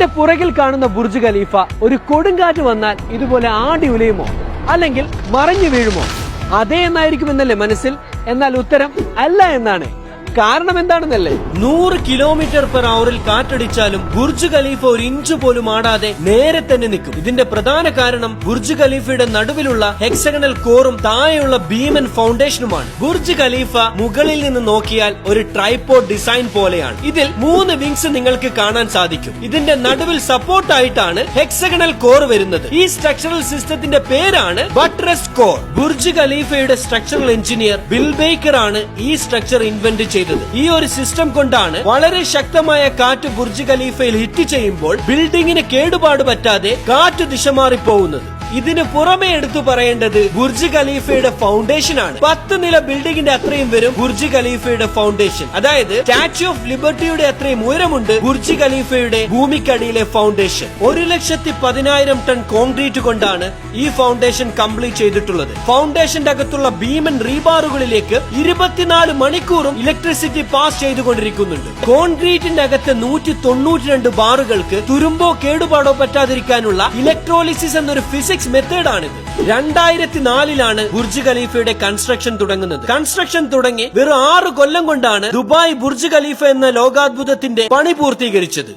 എന്റെ പുറകിൽ കാണുന്ന ബുർജ് ഖലീഫ ഒരു കൊടുങ്കാറ്റ് വന്നാൽ ഇതുപോലെ ആടി ഉലയുമോ അല്ലെങ്കിൽ മറഞ്ഞു വീഴുമോ? അതേ എന്നായിരിക്കുമെന്നല്ലേ മനസ്സിൽ. എന്നാൽ ഉത്തരം അല്ല എന്നാണ്. കാരണം എന്താണെന്നല്ലേ? 100 km/h കാറ്റടിച്ചാലും ബുർജ് ഖലീഫ ഒരു ഇഞ്ച് പോലും ആടാതെ നേരെ തന്നെ നിൽക്കും. ഇതിന്റെ പ്രധാന കാരണം ബുർജ് ഖലീഫയുടെ നടുവിലുള്ള ഹെക്സഗണൽ കോറും താഴെയുള്ള ഭീമൻ ഫൗണ്ടേഷനുമാണ്. ബുർജ് ഖലീഫ മുകളിൽ നിന്ന് നോക്കിയാൽ ഒരു ട്രൈപോഡ് ഡിസൈൻ പോലെയാണ്. ഇതിൽ 3 വിങ്സ് നിങ്ങൾക്ക് കാണാൻ സാധിക്കും. ഇതിന്റെ നടുവിൽ സപ്പോർട്ടായിട്ടാണ് ഹെക്സഗണൽ കോർ വരുന്നത്. ഈ സ്ട്രക്ചറൽ സിസ്റ്റത്തിന്റെ പേരാണ് ബട്ട്രസ് കോർ. ബുർജ് ഖലീഫയുടെ സ്ട്രക്ചറൽ എഞ്ചിനീയർ ബിൽ ബേക്കർ ആണ് ഈ സ്ട്രക്ചർ ഇൻവെന്റ് ചെയ്തത്. ഈ ഒരു സിസ്റ്റം കൊണ്ടാണ് വളരെ ശക്തമായ കാറ്റ് ബുർജ് ഖലീഫയിൽ ഹിറ്റ് ചെയ്യുമ്പോൾ ബിൽഡിംഗിന് കേടുപാട് പറ്റാതെ കാറ്റ് ദിശ മാറിപ്പോകുന്നത്. ഇതിന് പുറമെ എടുത്തു പറയേണ്ടത് ബുർജ് ഖലീഫയുടെ ഫൗണ്ടേഷൻ ആണ്. 10 നില ബിൽഡിംഗിന്റെ അത്രയും വരും ബുർജ് ഖലീഫയുടെ ഫൗണ്ടേഷൻ. അതായത് സ്റ്റാച്യു ഓഫ് ലിബർട്ടിയുടെ അത്രയും ഉയരമുണ്ട് ബുർജ് ഖലീഫയുടെ ഭൂമിക്കടിയിലെ ഫൗണ്ടേഷൻ. 1,10,000 ടൺ കോൺക്രീറ്റ് കൊണ്ടാണ് ഈ ഫൗണ്ടേഷൻ കംപ്ലീറ്റ് ചെയ്തിട്ടുള്ളത്. ഫൗണ്ടേഷന്റെ അകത്തുള്ള ഭീമൻ റീബാറുകളിലേക്ക് 24 മണിക്കൂറും ഇലക്ട്രിസിറ്റി പാസ് ചെയ്തുകൊണ്ടിരിക്കുന്നുണ്ട്. കോൺക്രീറ്റിന്റെ അകത്ത് 192 ബാറുകൾക്ക് തുരുമ്പോ കേടുപാടോ പറ്റാതിരിക്കാനുള്ള ഇലക്ട്രോളിസിസ് എന്നൊരു ഫിസിക്സ് മെത്തേഡാണിത്. 2004 ബുർജ് ഖലീഫയുടെ കൺസ്ട്രക്ഷൻ തുടങ്ങുന്നത്. കൺസ്ട്രക്ഷൻ തുടങ്ങി വെറും 6 കൊല്ലം കൊണ്ടാണ് ദുബായ് ബുർജ് ഖലീഫ എന്ന ലോകാത്ഭുതത്തിന്റെ പണി പൂർത്തീകരിച്ചത്.